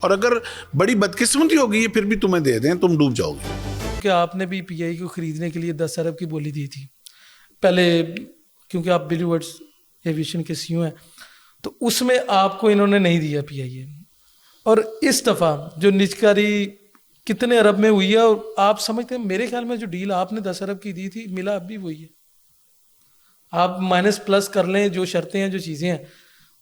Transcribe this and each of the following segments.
اور اگر بڑی بدقسمتی ہوگی پھر بھی تمہیں دے دیں تم ڈوب جاؤ گے. کہ آپ نے بھی پی آئی کو خریدنے کے لیے 10 ارب کی بولی دی تھی پہلے، کیونکہ آپ بلیو ورڈز ایویشن کے سی او ہیں، تو اس میں آپ کو انہوں نے نہیں دیا پی آئی اے. اور اس دفعہ جو نجکاری کتنے ارب میں ہوئی ہے، اور آپ سمجھتے ہیں میرے خیال میں جو ڈیل آپ نے 10 ارب کی دی تھی ملا اب بھی وہی ہے. آپ مائنس پلس کر لیں جو شرطیں ہیں جو چیزیں ہیں،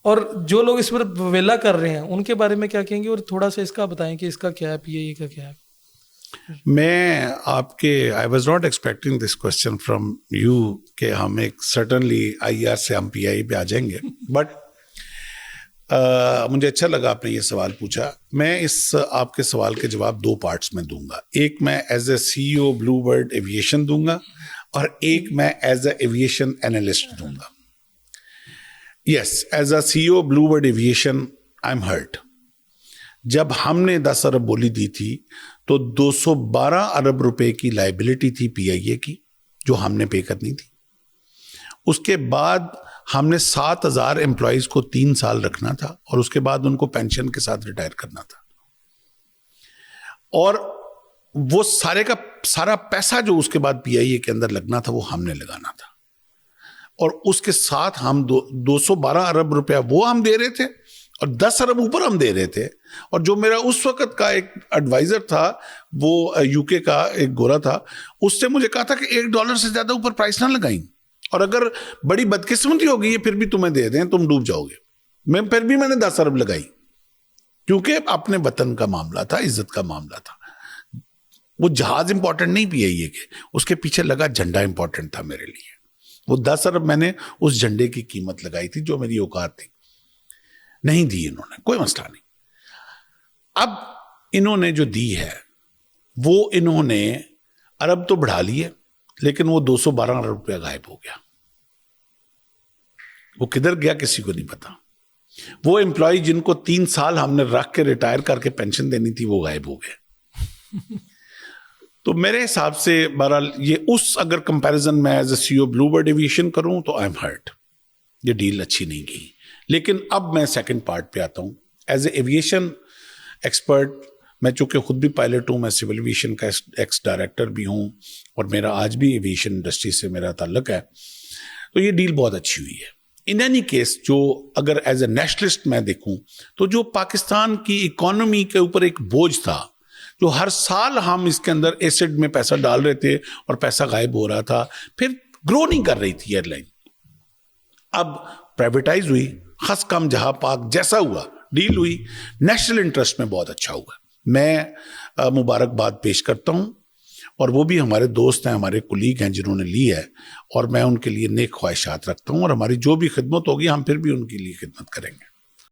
اور جو لوگ اس پر ویلا کر رہے ہیں ان کے بارے میں کیا کہیں گے، اور تھوڑا سا اس کا بتائیں کہ اس کا کیا ہے، پی آئی اے کا کیا ہے. میں آپ کے I was not expecting this question from you کہ ہم ایک سرٹنلی آئی آر سے ہم پی آئی پہ آ جائیں گے، بٹ مجھے اچھا لگا آپ نے یہ سوال پوچھا. میں اس آپ کے سوال کے جواب 2 پارٹس میں دوں گا. ایک میں ایز اے سی او بلو برڈ ایویشن دوں گا، اور ایک میں ایز اے ایویشن اینالسٹ دوں گا. Yes, as a C O blue bird aviation I am hurt. جب ہم نے 10 ارب بولی دی تھی تو 212 ارب روپے کی لائبلٹی تھی پی آئی اے کی جو ہم نے پے کرنی تھی. اس کے بعد ہم نے 7,000 امپلائیز کو 3 سال رکھنا تھا، اور اس کے بعد ان کو پینشن کے ساتھ ریٹائر کرنا تھا. اور وہ سارے کا سارا پیسہ جو اس کے بعد پی آئی اے کے اندر لگنا تھا وہ ہم نے لگانا تھا. اور اس کے ساتھ ہم 212 ارب روپیہ وہ ہم دے رہے تھے، اور 10 ارب اوپر ہم دے رہے تھے. اور جو میرا اس وقت کا ایک ایڈوائزر تھا وہ یو کے کا ایک گورا تھا، اس سے مجھے کہا تھا کہ $1 سے زیادہ اوپر پرائس نہ لگائیں، اور اگر بڑی بدقسمتی ہوگی پھر بھی تمہیں دے دیں تم ڈوب جاؤ گے. پھر بھی میں نے 10 ارب لگائی، کیونکہ اپنے وطن کا معاملہ تھا، عزت کا معاملہ تھا. وہ جہاز امپورٹنٹ نہیں پی آئی اے کے، اس کے پیچھے لگا جھنڈا امپورٹنٹ تھا میرے لیے. وہ 10 ارب میں نے اس جھنڈے کی قیمت لگائی تھی جو میری اوقات تھی. نہیں دی انہوں نے، کوئی مسئلہ نہیں. اب انہوں نے جو دی ہے وہ انہوں نے ارب تو بڑھا لیے، لیکن وہ 212 ارب روپیہ غائب ہو گیا. وہ کدھر گیا کسی کو نہیں پتا. وہ امپلائی جن کو 3 سال ہم نے رکھ کے ریٹائر کر کے پینشن دینی تھی وہ غائب ہو گئے. تو میرے حساب سے بہرحال یہ اس اگر کمپیریزن میں ایز اے سی او بلو برڈ ایویشن کروں تو آئی ایم ہرٹ. یہ ڈیل اچھی نہیں گئی. لیکن اب میں سیکنڈ پارٹ پہ آتا ہوں. ایز اے ایویشن ایکسپرٹ، میں چونکہ خود بھی پائلٹ ہوں، میں سول ایویشن کا ایکس ڈائریکٹر بھی ہوں، اور میرا آج بھی ایویشن انڈسٹری سے میرا تعلق ہے. تو یہ ڈیل بہت اچھی ہوئی ہے. ان اینی کیس جو اگر ایز اے نیشنلسٹ میں دیکھوں تو جو پاکستان کی اکانومی کے اوپر ایک بوجھ تھا، جو ہر سال ہم اس کے اندر ایسڈ میں پیسہ ڈال رہے تھے اور پیسہ غائب ہو رہا تھا، پھر گرو نہیں کر رہی تھی ایئر لائن. اب پرائیویٹائز ہوئی، خس کم جہاں پاک جیسا ہوا ڈیل ہوئی، نیشنل انٹرسٹ میں بہت اچھا ہوا. میں مبارکباد پیش کرتا ہوں، اور وہ بھی ہمارے دوست ہیں، ہمارے کولیگ ہیں جنہوں نے لی ہے، اور میں ان کے لیے نیک خواہشات رکھتا ہوں، اور ہماری جو بھی خدمت ہوگی ہم پھر بھی ان کے لیے خدمت کریں گے.